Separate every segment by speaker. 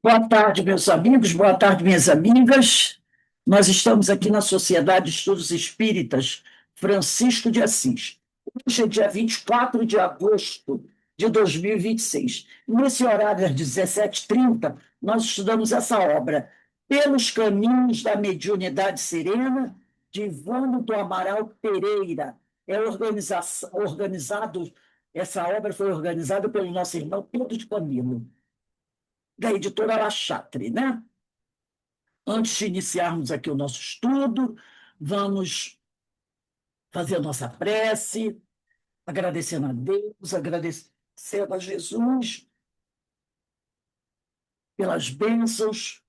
Speaker 1: Boa tarde, meus amigos, boa tarde, minhas amigas. Nós estamos aqui na Sociedade de Estudos Espíritas Francisco de Assis. Hoje é dia 24 de agosto de 2026. Nesse horário, às 17h30, nós estudamos essa obra, Pelos Caminhos da Mediunidade Serena, de Ivone do Amaral Pereira. Essa obra foi organizada pelo nosso irmão Pedro de Camilo, da editora La Chatre, né? Antes de iniciarmos aqui o nosso estudo, vamos fazer a nossa prece, agradecendo a Deus, agradecendo a Jesus pelas bênçãos,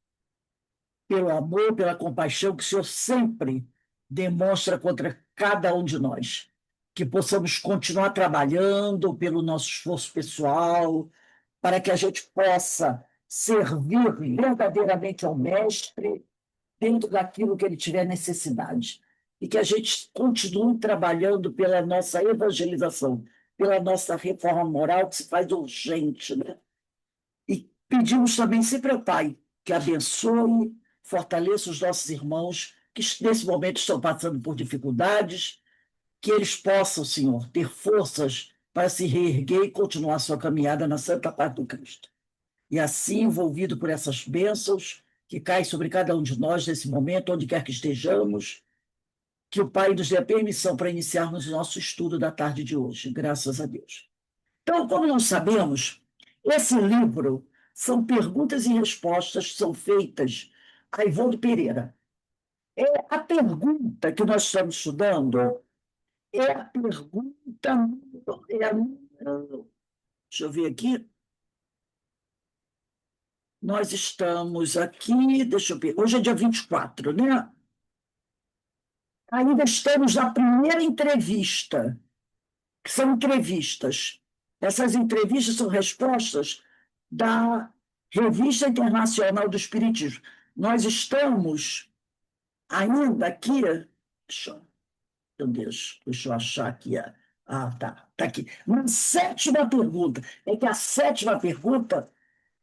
Speaker 1: pelo amor, pela compaixão que o Senhor sempre demonstra contra cada um de nós. Que possamos continuar trabalhando pelo nosso esforço pessoal, para que a gente possa servir verdadeiramente ao Mestre dentro daquilo que ele tiver necessidade. E que a gente continue trabalhando pela nossa evangelização, pela nossa reforma moral, que se faz urgente, né? E pedimos também sempre ao Pai que abençoe, fortaleça os nossos irmãos que nesse momento estão passando por dificuldades, que eles possam, Senhor, ter forças para se reerguer e continuar sua caminhada na santa paz do Cristo. E assim, envolvido por essas bênçãos que caem sobre cada um de nós nesse momento, onde quer que estejamos, que o Pai nos dê a permissão para iniciarmos o nosso estudo da tarde de hoje, graças a Deus. Então, como nós sabemos, esse livro são perguntas e respostas que são feitas a Ivone Pereira. A pergunta que nós estamos estudando é a pergunta. Deixa eu ver aqui. Nós estamos aqui, deixa eu ver, hoje é dia 24, né? Ainda estamos na primeira entrevista, que são entrevistas. Essas entrevistas são respostas da Revista Internacional do Espiritismo. Nós estamos ainda aqui. Meu Deus, deixa eu achar aqui. Tá aqui. Na sétima pergunta. É que a sétima pergunta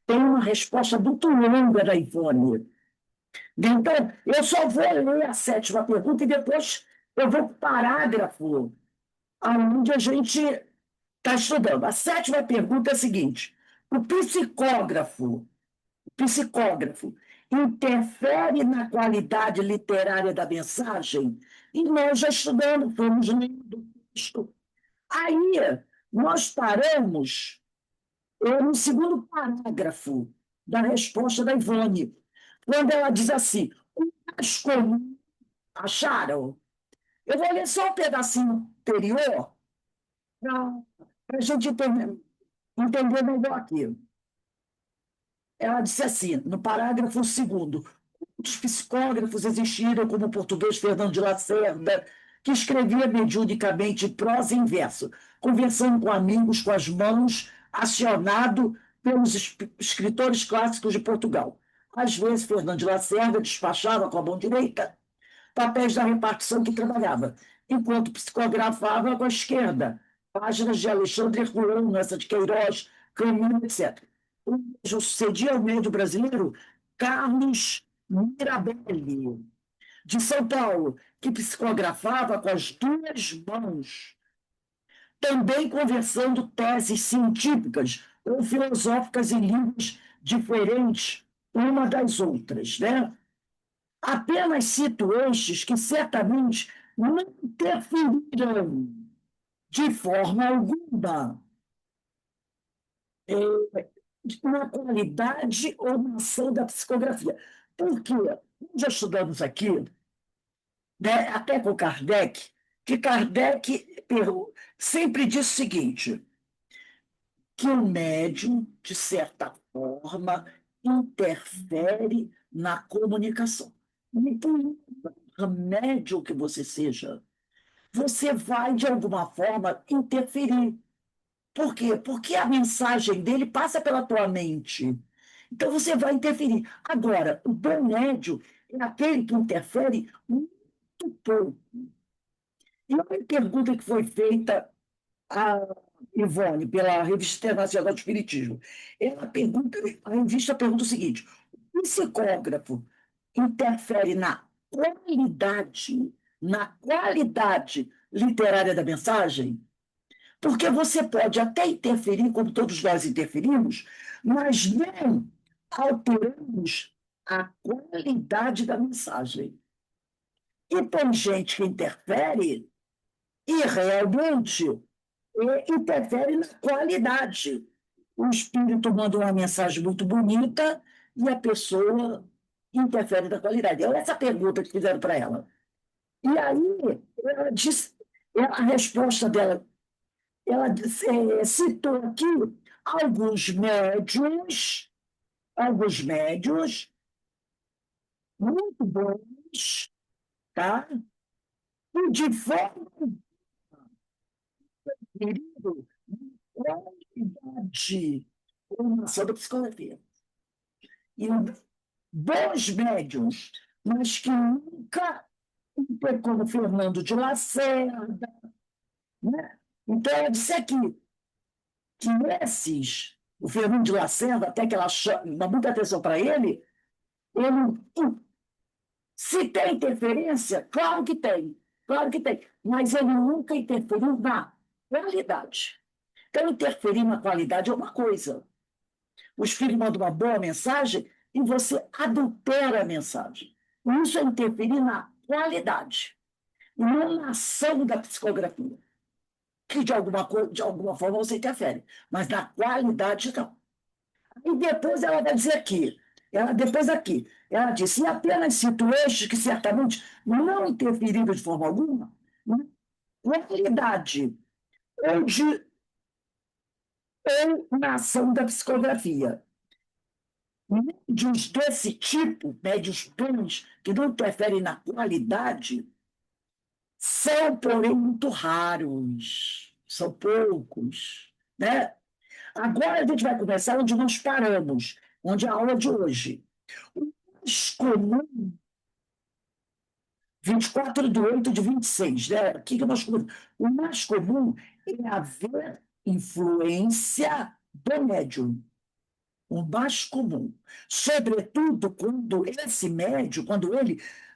Speaker 1: tem uma resposta muito longa da Ivone. Então, eu só vou ler a sétima pergunta e depois eu vou para o parágrafo onde a gente está estudando. A sétima pergunta é a seguinte: o psicógrafo interfere na qualidade literária da mensagem? E nós já estudamos, fomos lendo texto. Aí, nós paramos no segundo parágrafo da resposta da Ivone, quando ela diz assim: o mais comum, acharam? Eu vou ler só um pedacinho anterior para a gente entender melhor aqui. Ela disse assim, no parágrafo segundo: os psicógrafos existiram, como o português Fernando de Lacerda, que escrevia mediunicamente em prosa e em verso, conversando com amigos com as mãos, acionado pelos escritores clássicos de Portugal. Às vezes, Fernando de Lacerda despachava com a mão direita papéis da repartição que trabalhava, enquanto psicografava com a esquerda, páginas de Alexandre Herculano, essa de Queiroz, Camilo, etc. O mesmo sucedia ao médio brasileiro Carlos Mirabelli, de São Paulo, que psicografava com as duas mãos, também conversando teses científicas ou filosóficas em línguas diferentes uma das outras, né? Apenas cito estes que certamente não interferirão de forma alguma na qualidade ou na ação da psicografia. Porque já estudamos aqui, né, até com Kardec, que Kardec sempre disse o seguinte: que o médium, de certa forma, interfere na comunicação. Não por médium que você seja, você vai, de alguma forma, interferir. Por quê? Porque a mensagem dele passa pela tua mente. Então, você vai interferir. Agora, o bom médium é aquele que interfere muito pouco. E uma pergunta que foi feita Ivone, pela Revista Internacional do Espiritismo. A revista pergunta o seguinte: o psicógrafo interfere na qualidade literária da mensagem? Porque você pode até interferir, como todos nós interferimos, mas não alteramos a qualidade da mensagem. E tem gente que interfere e realmente interfere na qualidade. O espírito manda uma mensagem muito bonita e a pessoa interfere na qualidade. É essa pergunta que fizeram para ela. E aí, ela disse, a resposta dela, ela citou aqui alguns médios, alguns médios muito bons, tá? E de forma querido, qualidade, formação da psicologia. E bons médiums, mas que nunca, como Fernando de Lacerda, né? Então, ela disse aqui que o Fernando de Lacerda, até que ela dá muita atenção para ele, se tem interferência, claro que tem, mas ele nunca interferiu na qualidade. Então, interferir na qualidade é uma coisa. O espírito manda uma boa mensagem e você adultera a mensagem. Isso é interferir na qualidade, não na ação da psicografia, que de alguma forma você interfere, mas na qualidade não. E depois ela vai dizer ela disse, e apenas cito estes que certamente não interferiram de forma alguma na qualidade ou na ação da psicografia. Médios desse tipo, médios bons, que não interferem na qualidade, são, porém, muito raros, são poucos, né? Agora a gente vai começar onde nós paramos, onde é a aula de hoje. O mais comum, 24/8/26, né? O mais comum é haver influência do médium, o mais comum. Sobretudo quando ele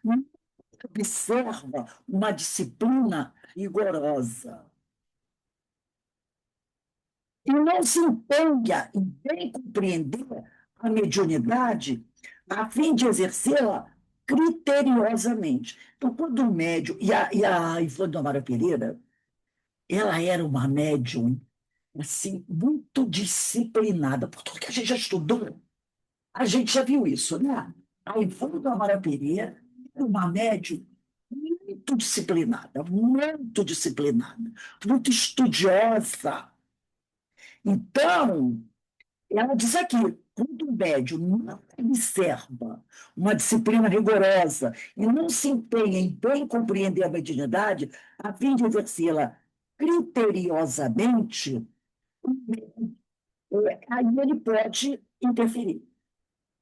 Speaker 1: não observa uma disciplina rigorosa e não se empenha em bem compreender a mediunidade a fim de exercê-la criteriosamente. Então, quando o médium, e a Ivone Amara Pereira, ela era uma médium assim, muito disciplinada, por tudo que a gente já estudou, a gente já viu isso, né? A Ivone Amara Pereira era uma médium muito disciplinada, muito estudiosa. Então, ela diz aqui, quando o médium não observa uma disciplina rigorosa e não se empenha em bem compreender a mediunidade, a fim de exercê-la criteriosamente, aí ele pode interferir.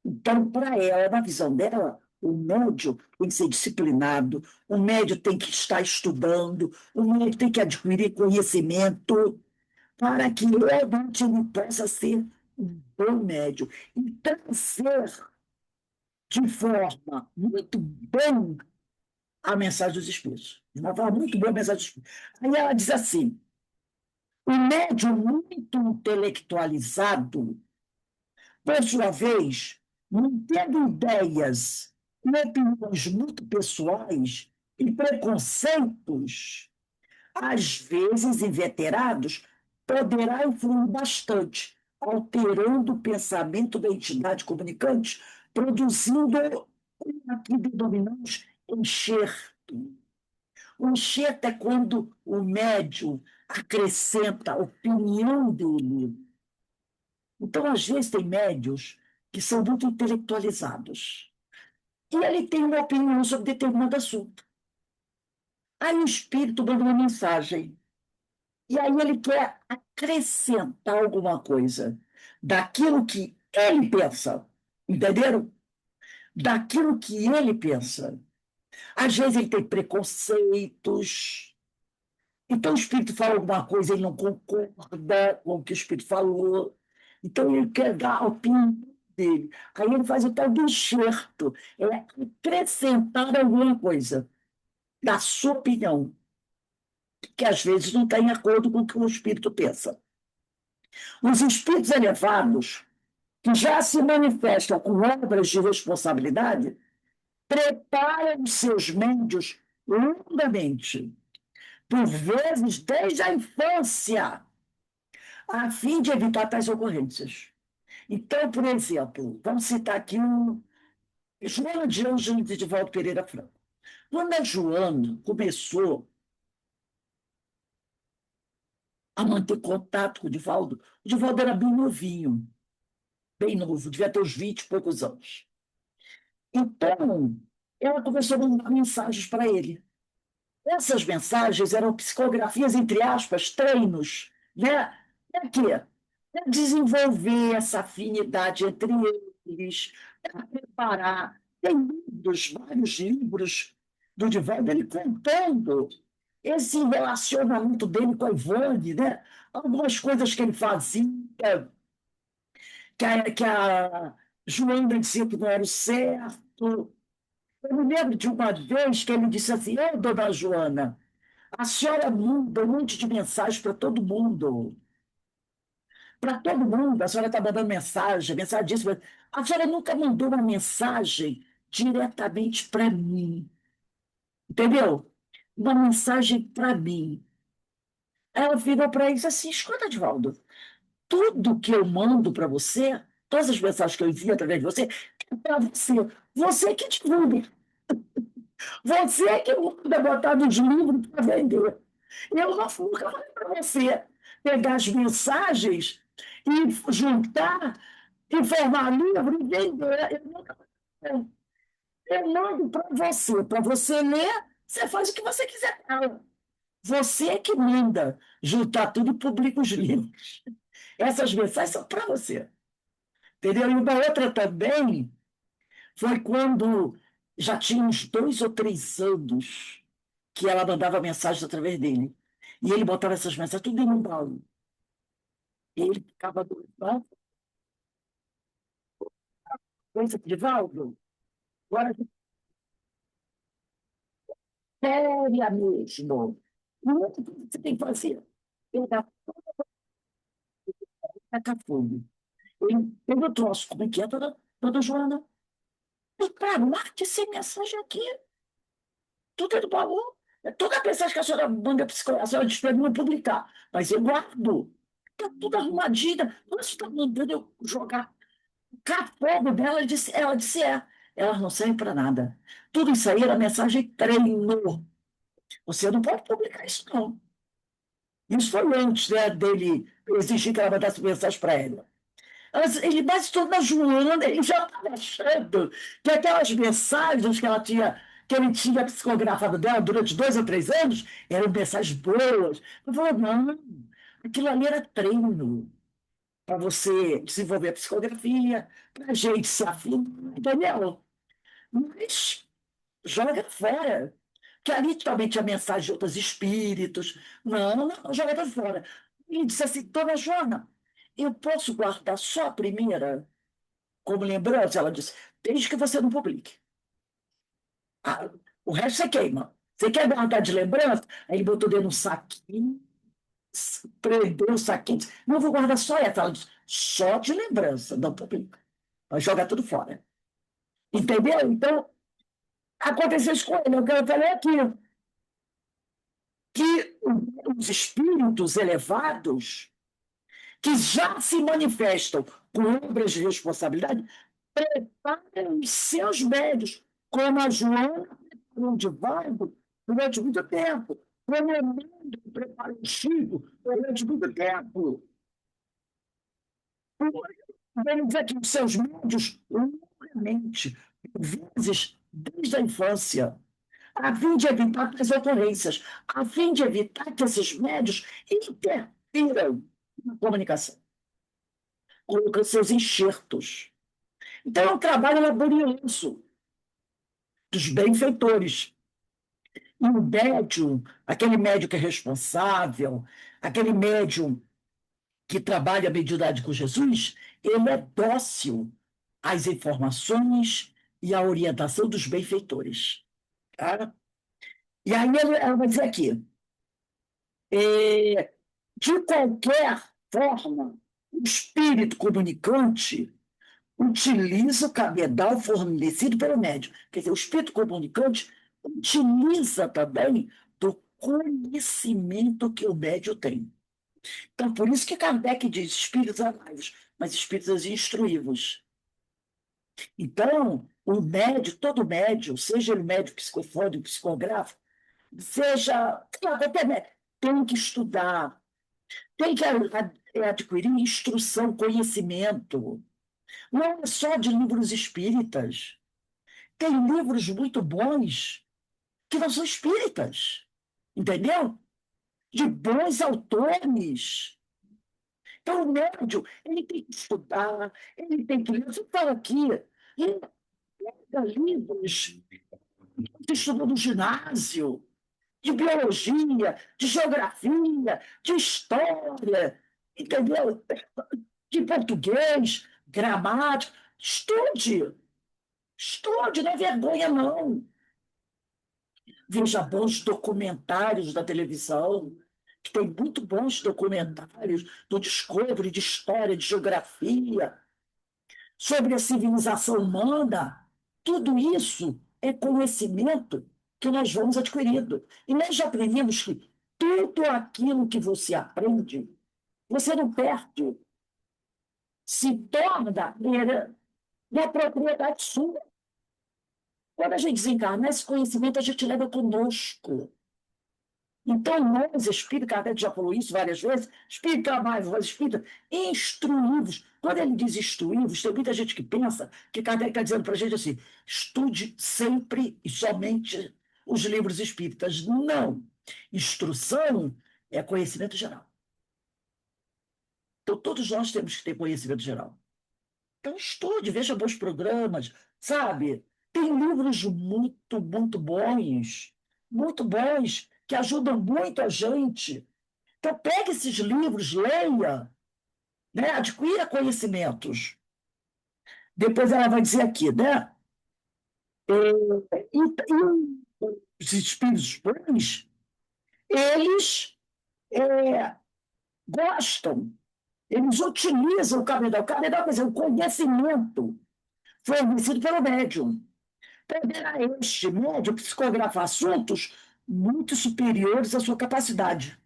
Speaker 1: Então, para ela, na visão dela, o médium tem que ser disciplinado, o médium tem que estar estudando, o médium tem que adquirir conhecimento para que realmente ele possa ser um bom médium. Então, ser de forma muito bem a mensagem dos Espíritos. De uma forma muito boa a mensagem dos Espíritos. Aí ela diz assim: o médium muito intelectualizado, por sua vez, não tendo ideias e opiniões muito pessoais e preconceitos, às vezes inveterados, poderá influir bastante, alterando o pensamento da entidade comunicante, produzindo o que denominamos enxerto. O enxerto é quando o médium acrescenta a opinião dele. Então, às vezes, tem médios que são muito intelectualizados. E ele tem uma opinião sobre determinado assunto. Aí o espírito manda uma mensagem. E aí ele quer acrescentar alguma coisa daquilo que ele pensa. Entenderam? Daquilo que ele pensa. Às vezes ele tem preconceitos, Então, o espírito fala alguma coisa, ele não concorda com o que o espírito falou, então ele quer dar a opinião dele. Aí ele faz o tal do enxerto, é acrescentar alguma coisa da sua opinião, que às vezes não está em acordo com o que o espírito pensa. Os espíritos elevados, que já se manifestam com obras de responsabilidade, preparam seus médios longamente, por vezes desde a infância, a fim de evitar tais ocorrências. Então, por exemplo, vamos citar aqui o Joana de Ângeles e Divaldo Pereira Franco. Quando a Joana começou a manter contato com o Divaldo era bem novinho, bem novo, devia ter uns 20 e poucos anos. Então, ela começou a mandar mensagens para ele. Essas mensagens eram psicografias, entre aspas, treinos, né? Para quê? Para desenvolver essa afinidade entre eles, para preparar. Tem vários livros do Divaldo, ele contando esse relacionamento dele com a Ivone, né? Algumas coisas que ele fazia, que a Joana dizia que não era o certo. Eu me lembro de uma vez que ele disse assim: Ô, dona Joana, a senhora manda um monte de mensagens para todo mundo. Para todo mundo, a senhora está mandando mensagem disso. Mas a senhora nunca mandou uma mensagem diretamente para mim. Entendeu? Uma mensagem para mim. Ela virou para ele e disse assim: escuta, Divaldo, tudo que eu mando para você, todas as mensagens que eu envio através de você, é para você. Você que divulga. Você que manda botar nos livros para vender. Eu nunca falei para você pegar as mensagens e juntar, e formar livro e vender. Eu nunca falei. Eu mando para você ler, você faz o que você quiser com ela. Você que manda juntar tudo e publica os livros. Essas mensagens são para você. Entendeu? E uma outra também foi quando já tinha uns 2 ou 3 anos que ela mandava mensagens através dele. E ele botava essas mensagens tudo em um baú. E ele ficava doido. "Ah, coisa de Valdo, agora séria mesmo. Não que você tem que fazer. Pegar fogo. Ele pegou o troço. Como é que é, dona Joana? Para lá essa mensagem aqui. Tudo é do baú. É toda a mensagem que a senhora manda a senhora diz para mim não publicar. Mas eu guardo. Está tudo arrumadinho. Você está mandando eu jogar fogo dela. Ela disse é. Elas não servem para nada. Tudo isso aí era mensagem treino. Você não pode publicar isso, não. Isso foi antes, né, dele exigir que ela mandasse mensagem para ela. Ele mais toda Joana, ele já estava achando que aquelas mensagens que ele tinha psicografado dela durante 2 ou 3 anos eram mensagens boas. Eu falei, não, aquilo ali era treino para você desenvolver a psicografia, para a gente se afinar, entendeu? Mas joga fora. Que ali também tinha mensagem de outros espíritos. Não, não, joga fora. Ele disse assim, dona Joana, eu posso guardar só a primeira como lembrança? Ela disse, desde que você não publique. Ah, o resto você queima. Você quer guardar de lembrança? Aí ele botou dentro de um saquinho, prendeu o saquinho. Disse, não, vou guardar só essa. Ela disse, só de lembrança, não publica. Vai jogar tudo fora. Entendeu? Então, aconteceu isso com ele. Eu falei aqui, que os espíritos elevados, que já se manifestam com obras de responsabilidade, preparem os seus médios, como a Joana preparou de Divaldo durante muito tempo, como a Amanda preparou o Chico durante muito tempo. Vamos dizer que os seus médios, longamente, por vezes, desde a infância, a fim de evitar as ocorrências, a fim de evitar que esses médios interfiram na comunicação, colocando seus enxertos. Então, é um trabalho laborioso dos benfeitores, E o médium, aquele médium que é responsável, aquele médium que trabalha a mediunidade com Jesus, ele é dócil às informações e à orientação dos benfeitores. Tá? E aí ela vai dizer aqui, de qualquer forma, o espírito comunicante utiliza o cabedal fornecido pelo médium. Quer dizer, o espírito comunicante utiliza também do conhecimento que o médium tem. Então, por isso que Kardec diz espíritos amados, mas espíritos instruídos. Então, o médium, todo médium, seja ele médium psicofônico, psicográfico, seja qualquer médium, tem que estudar, tem que adquirir instrução, conhecimento. Não é só de livros espíritas. Tem livros muito bons que não são espíritas, entendeu? De bons autores. Então, o médium, ele tem que estudar, ele tem que ler. Você fala aqui, lê livros que estudou no ginásio, de biologia, de geografia, de história, entendeu? De português, gramática. Estude, estude, não é vergonha, não. Veja bons documentários da televisão, que tem muito bons documentários do Discovery, de história, de geografia, sobre a civilização humana. Tudo isso é conhecimento que nós vamos adquirindo. E nós já aprendemos que tudo aquilo que você aprende, você não perde, se torna da propriedade sua. Quando a gente desencarna, esse conhecimento a gente leva conosco. Então, nós, espírita, Kardec já falou isso várias vezes, espírita mais, voz espírita, instruídos. Quando ele diz instruídos, tem muita gente que pensa que Kardec está dizendo para a gente assim: estude sempre e somente os livros espíritas. Não. Instrução é conhecimento geral. Então, todos nós temos que ter conhecimento geral. Então, estude, veja bons programas, sabe? Tem livros muito bons, que ajudam muito a gente. Então, pegue esses livros, leia, né? Adquira conhecimentos. Depois ela vai dizer aqui, né? E os espíritos bons, eles gostam, eles utilizam o cabedal. O cabedal, quer dizer, o conhecimento fornecido pelo médium. Poderá este médium psicografar assuntos muito superiores à sua capacidade.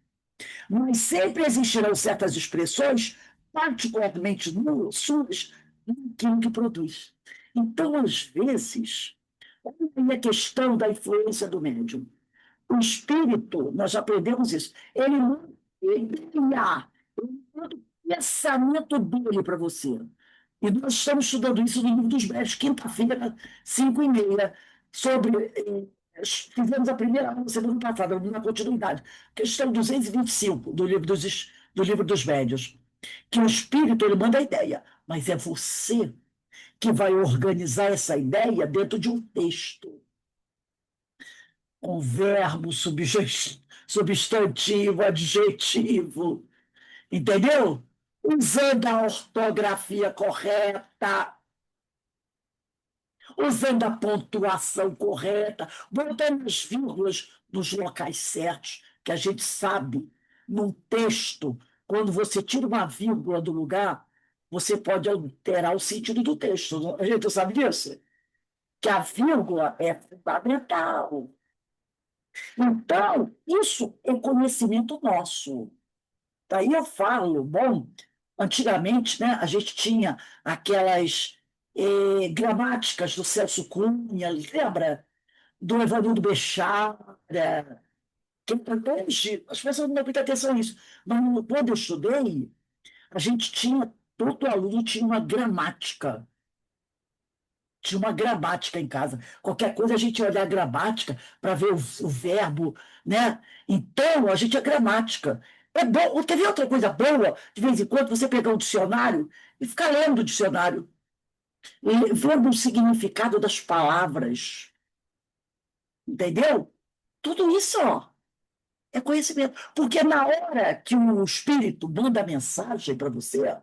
Speaker 1: Mas sempre existirão certas expressões, particularmente suas, naquilo que produz. Então, às vezes, olha a questão da influência do médium. O espírito, nós já aprendemos isso, ele não envia, ele manda o pensamento dele para você. E nós estamos estudando isso no livro dos médios, quinta-feira, 5h30, sobre. Fizemos a primeira aula semana passada, na continuidade, questão 225 do livro dos médios, que o espírito ele manda a ideia, mas é você que vai organizar essa ideia dentro de um texto, com verbo, substantivo, adjetivo, entendeu? Usando a ortografia correta, usando a pontuação correta, botando as vírgulas nos locais certos, que a gente sabe, num texto, quando você tira uma vírgula do lugar, você pode alterar o sentido do texto. A gente sabe disso? Que a vírgula é fundamental. Então, isso é conhecimento nosso. Daí eu falo, bom, antigamente, né, a gente tinha aquelas gramáticas do Celso Cunha, lembra? Do Evanildo Bechara, que hoje as pessoas não dão muita atenção nisso. Mas quando eu estudei, a gente tinha, todo aluno tinha uma gramática em casa. Qualquer coisa a gente ia olhar a gramática para ver o verbo, né? Então, a gente tinha gramática. É bom. Quer ver outra coisa boa? De vez em quando, você pegar um dicionário e ficar lendo o dicionário, vendo o significado das palavras. Entendeu? Tudo isso, ó, é conhecimento. Porque na hora que o espírito manda a mensagem para você,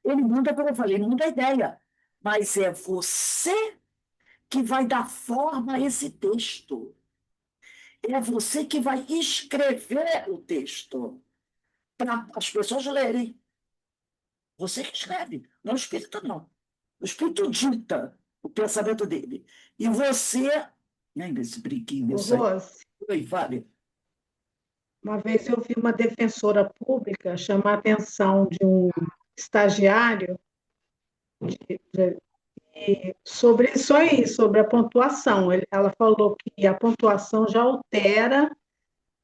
Speaker 1: ele manda, como eu falei, ele manda a ideia. Mas é você que vai dar forma a esse texto. É você que vai escrever o texto para as pessoas lerem. Você que escreve, não o espírito, não. O espírito dita o pensamento dele. E você. Ainda esse brinquinho,
Speaker 2: Ô,
Speaker 1: isso aí.
Speaker 2: Rose,
Speaker 1: Oi, fale.
Speaker 2: uma vez eu vi uma defensora pública chamar a atenção de um estagiário sobre isso aí, sobre a pontuação. Ela falou que a pontuação já altera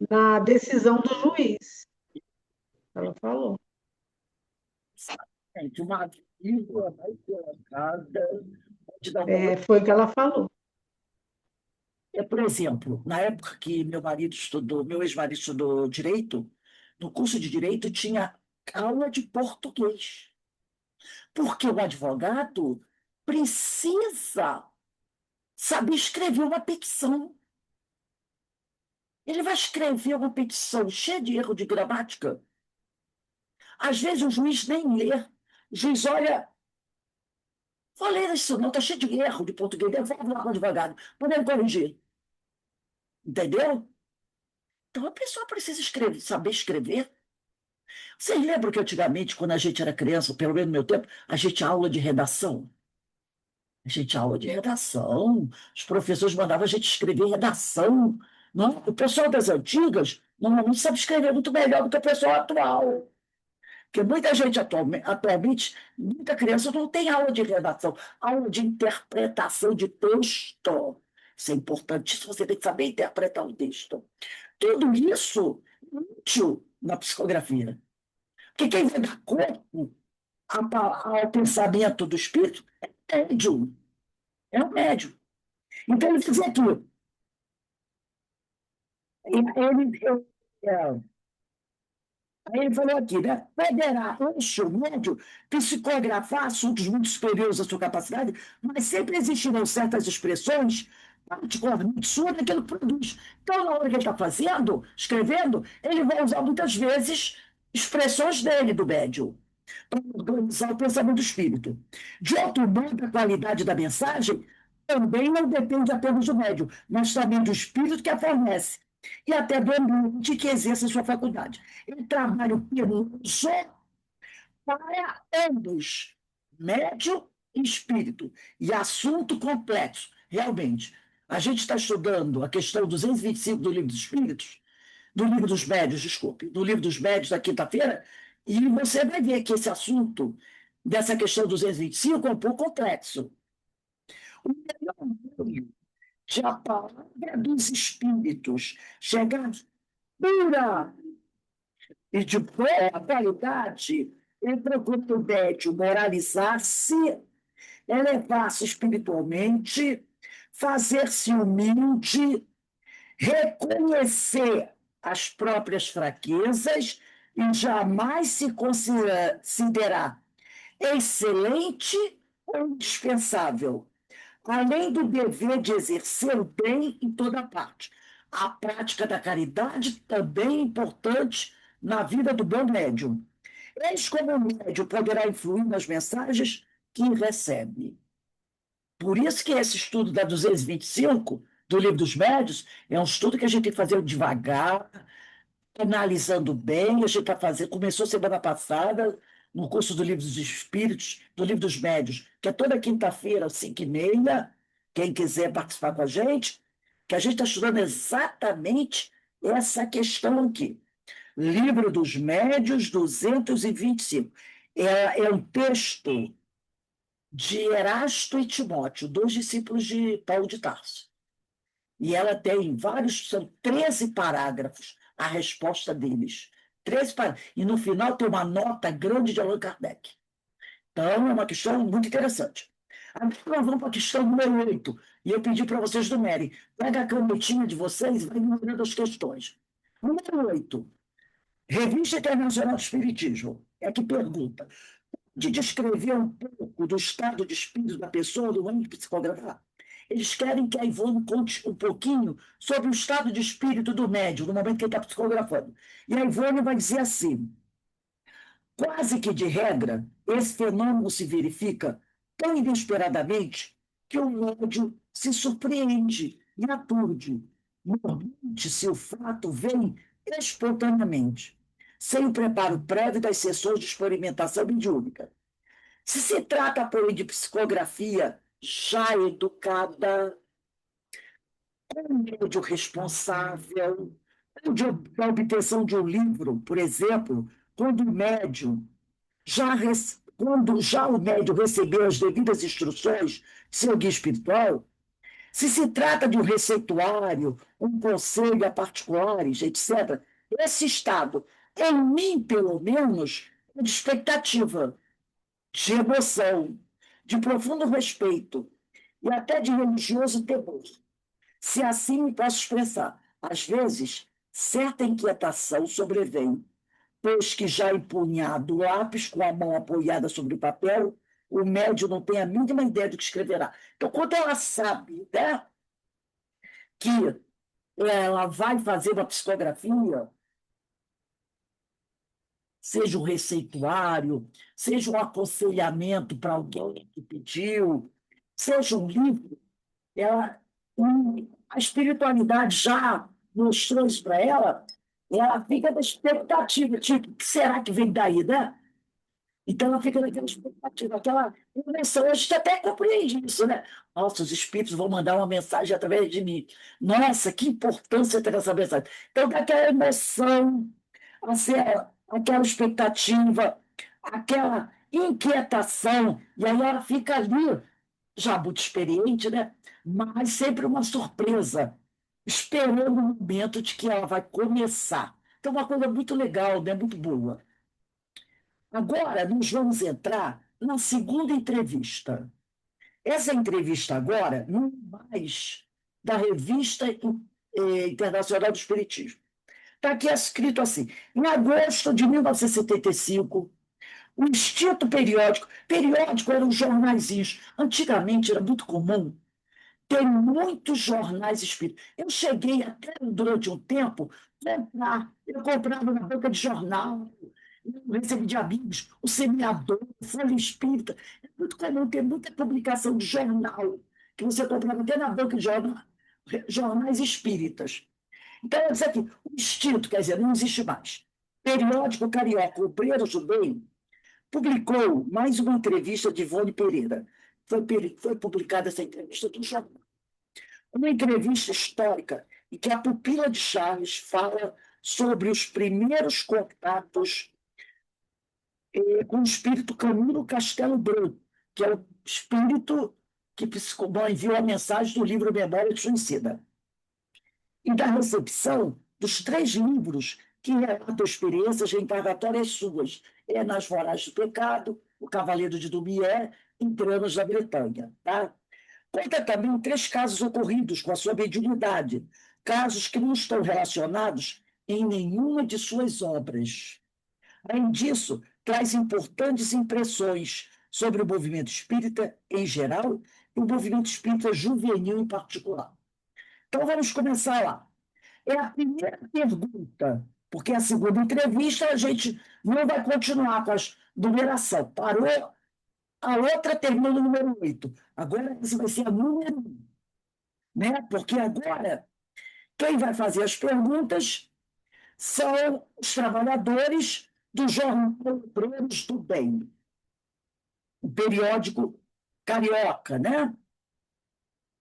Speaker 2: na decisão do juiz. Ela falou.
Speaker 1: Gente, uma vírgula vai colocada, pode dar uma outra.
Speaker 2: Foi o que ela falou.
Speaker 1: Por exemplo, na época que meu ex-marido estudou direito, no curso de direito tinha aula de português. Porque o advogado precisa saber escrever uma petição. Ele vai escrever uma petição cheia de erro de gramática. Às vezes o juiz nem lê. O juiz olha, vou ler isso não, está cheio de erro de português, devolve lá para o advogado, manda ele corrigir. Entendeu? Então a pessoa precisa escrever, saber escrever. Vocês lembram que antigamente, quando a gente era criança, pelo menos no meu tempo, a gente tinha aula de redação? A gente tinha aula de redação. Os professores mandavam a gente escrever redação. Não? O pessoal das antigas normalmente sabe escrever muito melhor do que o pessoal atual. Porque muita gente atualmente, muita criança não tem aula de redação, aula de interpretação de texto. Isso é importantíssimo, você tem que saber interpretar um texto. Tudo isso é útil na psicografia. Porque quem vai dar corpo ao pensamento do espírito é médium. É o médium. Então, ele dizia aqui, é, aí ele falou aqui, né? Poderá este médium psicografar assuntos muito superiores à sua capacidade, mas sempre existirão certas expressões particularmente suas daquilo que produz. Então, na hora que ele está fazendo, escrevendo, ele vai usar muitas vezes expressões dele, do médium, para organizar o pensamento do espírito. De outro modo, a qualidade da mensagem também não depende apenas do médium, mas também do espírito que a fornece e até do ambiente que exerce a sua faculdade. Ele trabalha o penoso para ambos, médium e espírito, e assunto complexo, realmente. A gente está estudando a questão 225 do Livro dos Espíritos, do Livro dos Médios, desculpe, do Livro dos Médios da quinta-feira, e você vai ver que esse assunto, dessa questão 225, é um pouco complexo. O melhor meio de a palavra dos Espíritos chegar pura e de boa qualidade, ele procura o médium moralizar-se, elevar-se espiritualmente, fazer-se humilde, reconhecer as próprias fraquezas e jamais se considerar excelente ou indispensável, além do dever de exercer o bem em toda parte. A prática da caridade também é importante na vida do bom médium. Eis como o médium poderá influir nas mensagens que recebe. Por isso que esse estudo da 225, do Livro dos Médios, é um estudo que a gente tem que fazer devagar, analisando bem. A gente está fazendo, começou semana passada, no curso do Livro dos Espíritos, do Livro dos Médios, que é toda quinta-feira, às 5h30, quem quiser participar com a gente, que a gente está estudando exatamente essa questão aqui. Livro dos Médios, 225. É um texto de Erasto e Timóteo, dois discípulos de Paulo de Tarso. E ela tem são 13 parágrafos, a resposta deles. 13 parágrafos. E no final tem uma nota grande de Allan Kardec. Então, é uma questão muito interessante. Agora nós vamos para a questão número 8. E eu pedi para vocês numerem. Pega a canetinha de vocês e vai numerando as questões. Número 8. Revista Internacional do Espiritismo. É que pergunta. De descrever um pouco do estado de espírito da pessoa no momento de psicografar. Eles querem que a Ivone conte um pouquinho sobre o estado de espírito do médium, no momento que ele está psicografando. E a Ivone vai dizer assim: quase que de regra, esse fenômeno se verifica tão inesperadamente que o médium se surpreende e aturde. Normalmente, se o fato vem espontaneamente, sem o preparo prévio das sessões de experimentação mediúnica. Se se trata, porém, de psicografia já educada, com médium responsável, da obtenção de um livro, por exemplo, quando o médium quando já o médium recebeu as devidas instruções de seu guia espiritual, se se trata de um receituário, um conselho a particulares, etc., esse estado, em mim, pelo menos, é de expectativa, de emoção, de profundo respeito e até de religioso temor, se assim me posso expressar. Às vezes, certa inquietação sobrevém, pois que já empunhado o lápis com a mão apoiada sobre o papel, o médium não tem a mínima ideia do que escreverá. Então, quando ela sabe, né, que ela vai fazer uma psicografia, seja um receituário, seja um aconselhamento para alguém que pediu, seja um livro, ela, a espiritualidade já mostrou isso para ela, ela fica na expectativa, tipo, o que será que vem daí, né? Então ela fica naquela expectativa, aquela emoção. A gente até compreende isso, né? Nossa, os espíritos vão mandar uma mensagem através de mim. Nossa, que importância ter essa mensagem. Então, daquela emoção, assim, aquela expectativa, aquela inquietação, e aí ela fica ali, já muito experiente, né? Mas sempre uma surpresa, esperando o momento de que ela vai começar. Então, uma coisa muito legal, né? Muito boa. Agora, nós vamos entrar na segunda entrevista. Essa entrevista agora não é mais da Revista Internacional do Espiritismo. Está aqui escrito assim: em agosto de 1975, o Instinto periódico eram jornaizinhos. Antigamente era muito comum ter muitos jornais espíritas. Eu cheguei até durante um tempo comprar. Eu comprava na banca de jornal, eu recebi de amigos, o Semeador, o Folha Espírita. É muito comum ter muita publicação de jornal, que você comprava até na banca de jornais espíritas. Então, eu disse aqui, o instinto, quer dizer, não existe mais. Periódico Carioca, Obreiros do Bem, publicou mais uma entrevista de Ivone Pereira. Foi publicada essa entrevista do jornal. Uma entrevista histórica em que a pupila de Charles fala sobre os primeiros contatos com o espírito Camilo Castelo Branco, que é o espírito que enviou a mensagem do livro Memória Desconhecida. E da recepção dos 3 livros que relatam experiências reencarnatórias suas, Nas Voragens do Pecado, O Cavaleiro de Dumier e Tramas da Bretanha. Tá? Conta também 3 casos ocorridos com a sua mediunidade, casos que não estão relacionados em nenhuma de suas obras. Além disso, traz importantes impressões sobre o movimento espírita em geral e o movimento espírita juvenil em particular. Então, vamos começar lá. É a primeira pergunta, porque a segunda entrevista a gente não vai continuar com a numeração. Parou, a outra terminou no número 8. Agora essa vai ser a número 1, né? Porque agora quem vai fazer as perguntas são os trabalhadores do jornal Obreiros do Bem, o periódico carioca, né?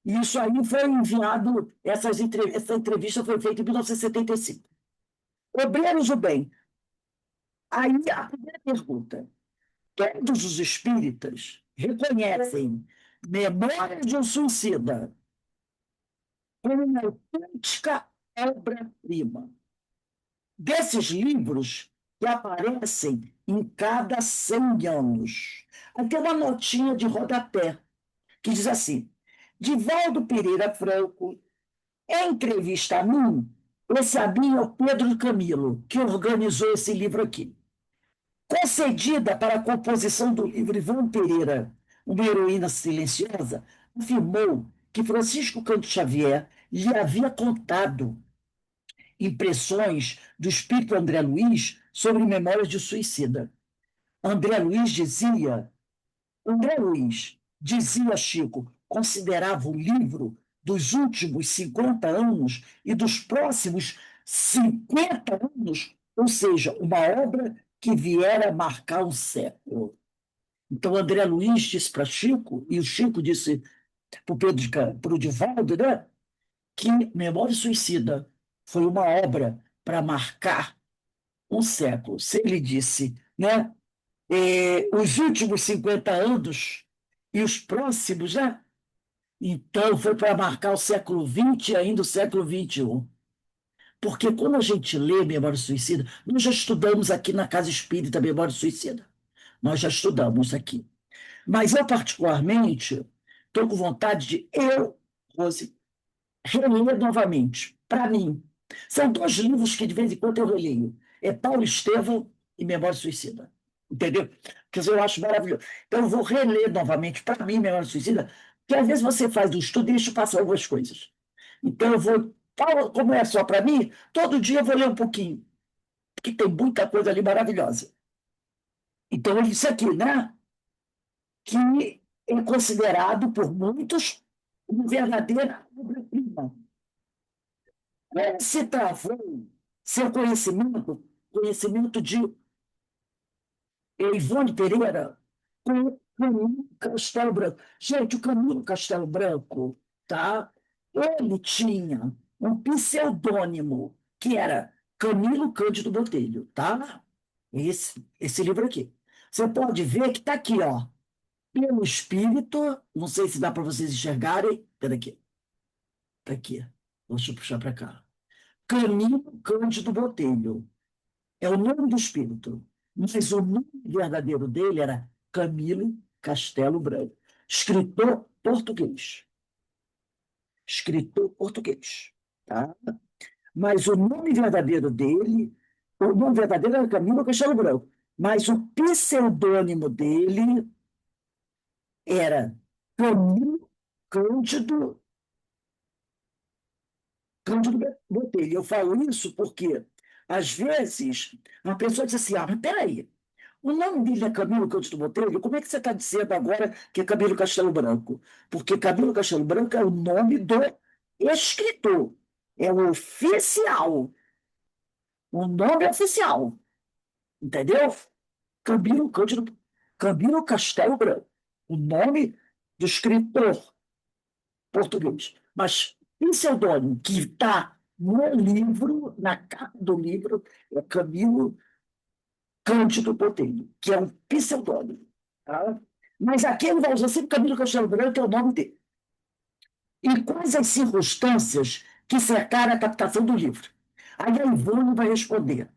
Speaker 1: Isso aí foi enviado, essa entrevista foi feita em 1975. Obreiros do Bem. Aí a primeira pergunta: todos os espíritas reconhecem Memória de um Suicida como uma autêntica obra-prima desses livros que aparecem em cada 100 anos. Aí tem uma notinha de rodapé que diz assim: Divaldo Pereira Franco, em entrevista a mim, esse a mim é o Pedro Camilo, que organizou esse livro aqui. Concedida para a composição do livro Ivone Pereira, Uma Heroína Silenciosa, afirmou que Francisco Canto Xavier lhe havia contado impressões do espírito André Luiz sobre memórias de suicida. André Luiz dizia Chico, considerava o livro dos últimos 50 anos e dos próximos 50 anos, ou seja, uma obra que viera a marcar um século. Então, André Luiz disse para Chico, e o Chico disse para o Divaldo, né, que Memória Suicida foi uma obra para marcar um século. Se ele disse, né, os últimos 50 anos e os próximos, né? Então, foi para marcar o século XX e ainda o século XXI. Porque quando a gente lê Memória Suicida, nós já estudamos aqui na Casa Espírita Memória Suicida. Nós já estudamos aqui. Mas eu, particularmente, estou com vontade de Rose, reler novamente, para mim. São dois livros que, de vez em quando, eu releio. É Paulo Estevam e Memória Suicida. Entendeu? Quer dizer, eu acho maravilhoso. Então, eu vou reler novamente, para mim, Memória Suicida, porque às vezes você faz um estudo e deixa passar algumas coisas. Então, eu vou, como é só para mim, todo dia eu vou ler um pouquinho, porque tem muita coisa ali maravilhosa. Então, isso aqui, né? Que é considerado por muitos uma verdadeira obra-prima. Como se travou seu conhecimento de Ivone Pereira, com o Camilo Castelo Branco. Gente, o Camilo Castelo Branco, tá? Ele tinha um pseudônimo, que era Camilo Cândido Botelho, tá? Esse livro aqui. Você pode ver que está aqui, ó. Pelo espírito, não sei se dá para vocês enxergarem. Espera aqui. Está aqui. Deixa eu puxar para cá. Camilo Cândido Botelho. É o nome do espírito. Mas o nome verdadeiro dele era Camilo Castelo Branco. Escritor português. Escritor português. Tá? Mas o nome verdadeiro era Camilo Castelo Branco. Mas o pseudônimo dele era Camilo Cândido, Cândido Botelho. Eu falo isso porque, às vezes, uma pessoa diz assim: mas peraí, o nome dele é Camilo Cândido Botelho, como é que você está dizendo agora que é Camilo Castelo Branco? Porque Camilo Castelo Branco é o nome do escritor, é o oficial, o nome oficial, entendeu? Camilo Cândido, Camilo Castelo Branco, o nome do escritor português. Mas pseudônimo que está no livro, na capa do livro, é Camilo Cândido Botelho, que é um pseudônimo. Tá? Mas aqui ele vai usar sempre Camilo Castelo Branco, que é o nome dele. E quais as circunstâncias que cercaram a captação do livro? Aí a Ivone vai responder: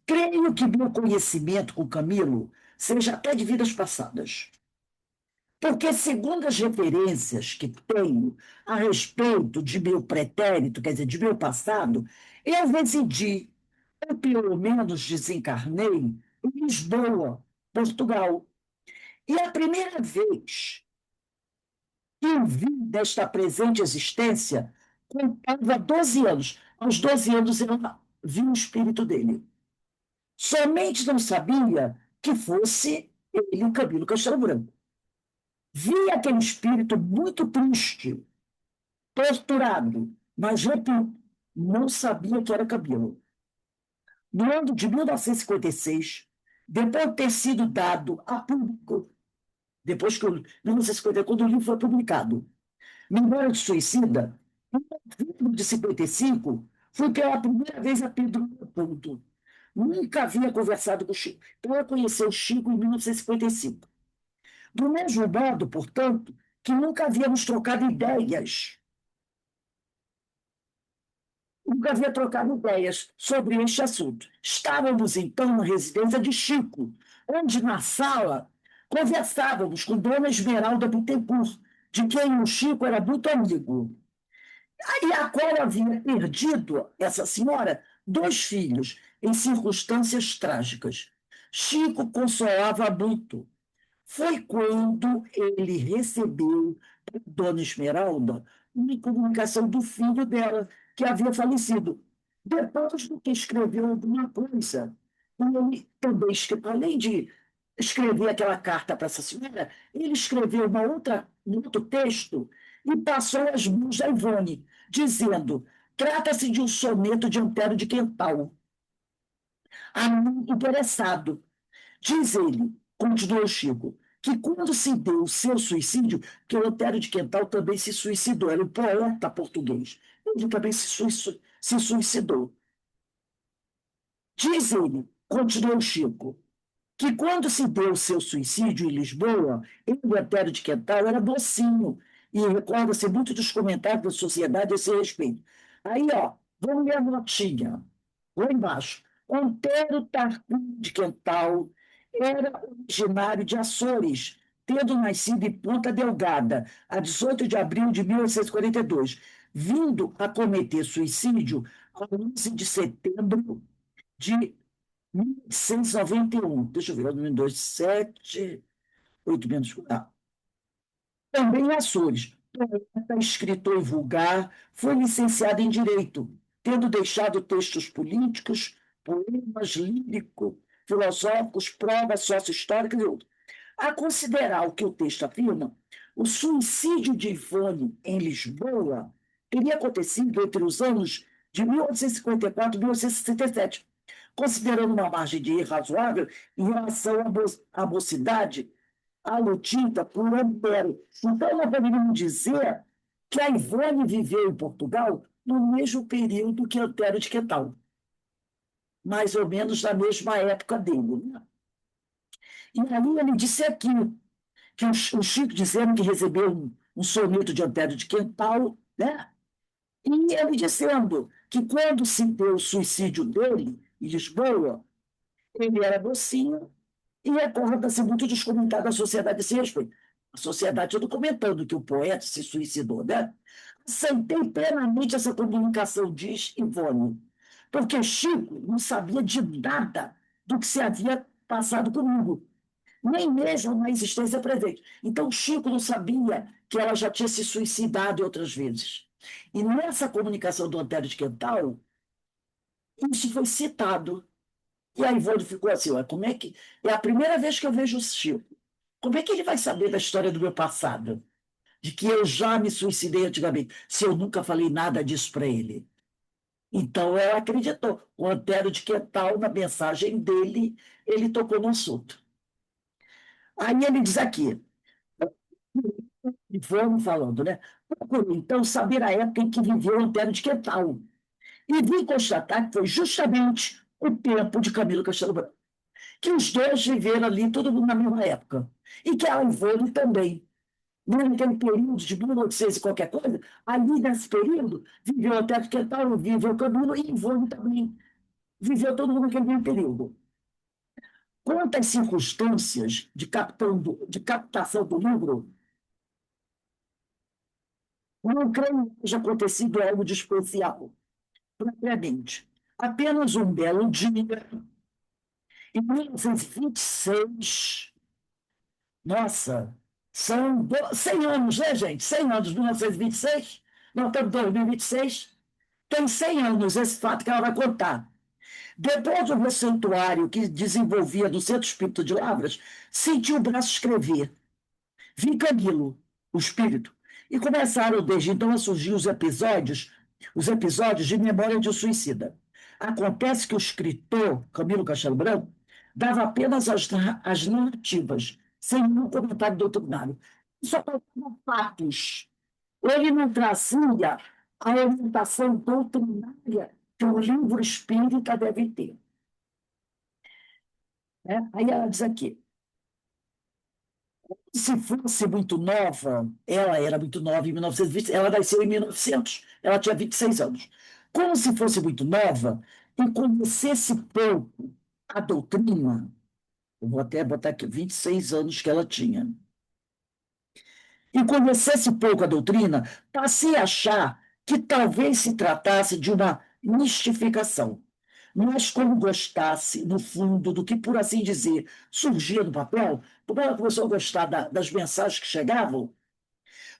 Speaker 1: creio que meu conhecimento com Camilo seja até de vidas passadas. Porque, segundo as referências que tenho a respeito de meu pretérito, quer dizer, de meu passado, eu residi, ou pelo menos desencarnei, em Lisboa, Portugal. E a primeira vez que eu vi desta presente existência, contava 12 anos. Aos 12 anos eu vi o espírito dele. Somente não sabia que fosse ele, Camilo Castelo Branco. Vi aquele espírito muito triste, torturado, mas, repito, não sabia que era Camilo. No ano de 1956, depois de ter sido dado a público, depois que 1950, quando o livro foi publicado, Memória de Suicida, em novembro de 55, fui pela primeira vez a Pedro Leopoldo. Nunca havia conversado com o Chico. Então, eu conheci o Chico em 1955. Do mesmo modo, portanto, que nunca havíamos trocado ideias. Nunca havia trocado ideias sobre este assunto. Estávamos, então, na residência de Chico, onde, na sala, conversávamos com Dona Esmeralda Bittencourt, de quem o Chico era muito amigo. Aí a qual havia perdido, essa senhora, 2 filhos, em circunstâncias trágicas. Chico consolava muito. foi quando ele recebeu da Dona Esmeralda uma comunicação do filho dela, que havia falecido. Depois do que escreveu alguma coisa, ele também, além de escrever aquela carta para essa senhora, ele escreveu um outro texto e passou às mãos da Ivone, dizendo: trata-se de um soneto de Antero de Quental, a mim interessado. Diz ele, continuou Chico, que quando se deu o seu suicídio, que Otero de Quental também se suicidou, era um poeta português, ele também se suicidou. Diz ele, continuou Chico, que quando se deu o seu suicídio em Lisboa, ele, Otero de Quental, era mocinho, e recorda-se muito dos comentários da sociedade a esse respeito. Aí, ó, vamos ler a notinha, lá embaixo. Antero Tarquínio de Quental era originário de Açores, tendo nascido em Ponta Delgada, a 18 de abril de 1842, vindo a cometer suicídio a 11 de setembro de 1891. Deixa eu ver, 2, 8 menos. Também em Açores. Poeta, escritor e vulgar, foi licenciado em Direito, tendo deixado textos políticos, poemas líricos, filosóficos, provas sócio-históricas e outros. A considerar o que o texto afirma, o suicídio de Ivone em Lisboa teria acontecido entre os anos de 1854 e 1867, considerando uma margem de erro razoável em relação à mocidade aludida por Antero. Então, nós poderíamos dizer que a Ivone viveu em Portugal no mesmo período que Antero de Quental, mais ou menos na mesma época dele. Né? E ali ele disse aqui, que o Chico dizendo que recebeu um soneto de Antero de Quental, né? E ele dizendo que quando se deu o suicídio dele, em Lisboa, ele era mocinho e recorda-se muito dos comentários da sociedade a esse respeito. A sociedade toda comentando que o poeta se suicidou, né? Aceitei plenamente essa comunicação, diz Ivone, porque Chico não sabia de nada do que se havia passado comigo, nem mesmo na existência presente. Então, Chico não sabia que ela já tinha se suicidado outras vezes. E nessa comunicação do Antero de Quental, isso foi citado. E a Ivone ficou assim, ué, como é que... É a primeira vez que eu vejo o Chico. Como é que ele vai saber da história do meu passado? De que eu já me suicidei antigamente, se eu nunca falei nada disso para ele? Então, ela acreditou. O Antero de Quental, na mensagem dele, ele tocou no assunto. Aí ele diz aqui, e vamos falando, né? Procurei, então, saber a época em que viveu Antero de Quental. E vim constatar que foi justamente o tempo de Camilo Castelo Branco, que os dois viveram ali, todo mundo na mesma época. E que a Ivone também. Naquele período de 1900 e qualquer coisa, ali nesse período, viveu Antero de Quental, viveu Camilo e Ivone também. Viveu todo mundo naquele mesmo período. Quanto às circunstâncias de captação do livro, não creio que tenha acontecido algo de especial, propriamente. Apenas um belo dia, em 1926, nossa, são 100 anos, né, gente? 100 anos, 1926, nós estamos em 2026, tem 100 anos esse fato que ela vai contar. Depois do recentuário que desenvolvia do Centro Espírita de Lavras, sentiu o braço escrever. Vi Camilo, o espírito, e começaram desde então a surgir os episódios de memória de um suicida. Acontece que o escritor, Camilo Castelo Branco, dava apenas as narrativas, sem nenhum comentário doutrinário. Só faltavam fatos. Ele não trazia a orientação doutrinária que o livro espírita deve ter. Né? Aí ela diz aqui, se fosse muito nova, ela era muito nova em 1920, ela nasceu em 1900, ela tinha 26 anos. Como se fosse muito nova e conhecesse pouco a doutrina, eu vou até botar aqui 26 anos que ela tinha, e conhecesse pouco a doutrina, passei a achar que talvez se tratasse de uma mistificação. Mas como gostasse, no fundo, do que, por assim dizer, surgia no papel, Como ela começou a gostar das mensagens que chegavam,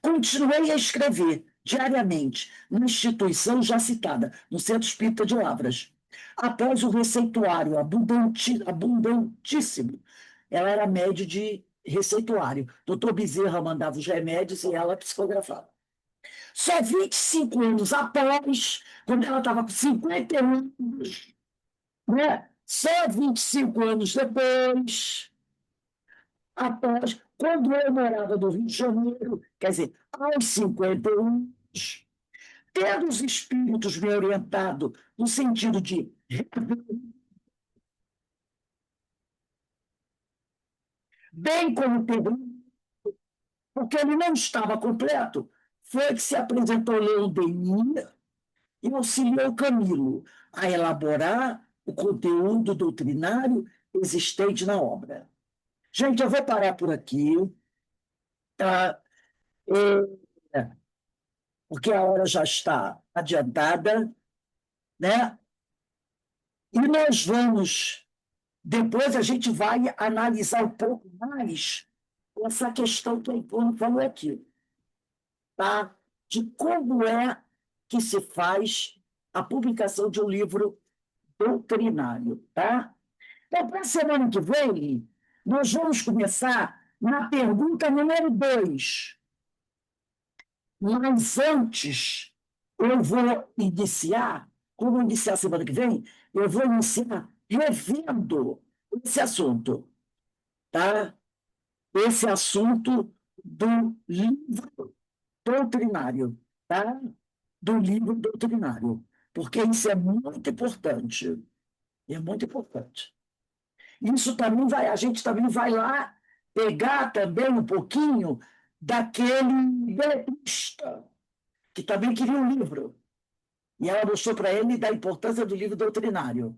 Speaker 1: continuei a escrever diariamente na instituição já citada, no Centro Espírita de Lavras. Após o receituário abundantíssimo, ela era média de receituário. Doutor Bezerra mandava os remédios e ela psicografava. Só 25 anos após, quando ela estava com 51 anos, né? Só 25 anos depois, após, quando eu morava no Rio de Janeiro, quer dizer, aos 51, tendo os espíritos me orientado no sentido de, bem como Pedro, porque ele não estava completo, foi que se apresentou Leon Denis e auxiliou Camilo a elaborar o conteúdo doutrinário existente na obra. Gente, eu vou parar por aqui, tá? É, porque a hora já está adiantada, né? E nós vamos, depois a gente vai analisar um pouco mais essa questão que a Ivone falou aqui, tá? De como é que se faz a publicação de um livro doutrinário, tá? Então, para a semana que vem, nós vamos começar na pergunta número 2. Mas antes, eu vou iniciar, como iniciar semana que vem, eu vou iniciar revendo esse assunto, tá? Esse assunto do livro doutrinário, tá? Do livro doutrinário, porque isso é muito importante, é muito importante. Isso também vai, a gente também vai lá pegar também um pouquinho daquele betista, que também queria um livro. E ela mostrou para ele da importância do livro doutrinário.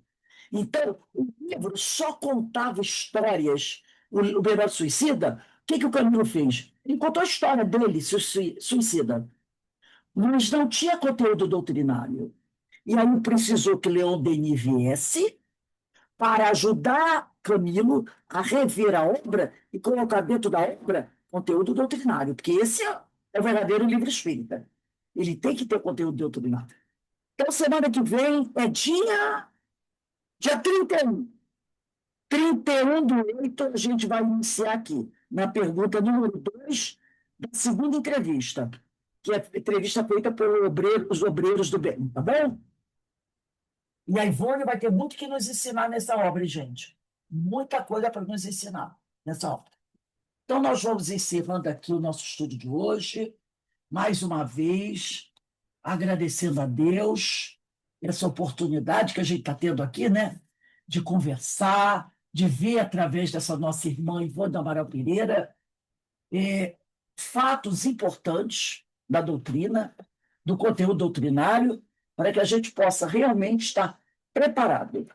Speaker 1: Então, o livro só contava histórias. O Menor Suicida, o que o Camilo fez? Ele contou a história dele, suicida, mas não tinha conteúdo doutrinário. E aí precisou que Leon Denis viesse para ajudar Camilo a rever a obra e colocar dentro da obra conteúdo doutrinário, porque esse é o verdadeiro livro espírita. Ele tem que ter conteúdo doutrinário. Então, semana que vem é dia 31. 31/8, a gente vai iniciar aqui, na pergunta número 2 da segunda entrevista, que é a entrevista feita pelos obreiros do bem, tá bom? E a Ivone vai ter muito que nos ensinar nessa obra, gente. Muita coisa para nos ensinar nessa obra. Então, nós vamos encerrando aqui o nosso estudo de hoje, mais uma vez, agradecendo a Deus essa oportunidade que a gente está tendo aqui, né? De conversar, de ver através dessa nossa irmã Ivone Amaral Pereira fatos importantes da doutrina, do conteúdo doutrinário, para que a gente possa realmente estar preparado.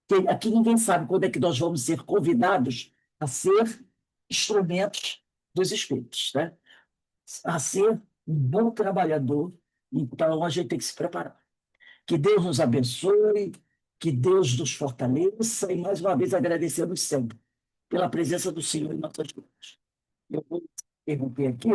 Speaker 1: Porque aqui ninguém sabe quando é que nós vamos ser convidados a ser instrumentos dos espíritos, né? A ser um bom trabalhador. Então, a gente tem que se preparar. Que Deus nos abençoe, que Deus nos fortaleça, e mais uma vez agradecemos sempre pela presença do Senhor em nossas vidas. Eu vou interromper aqui.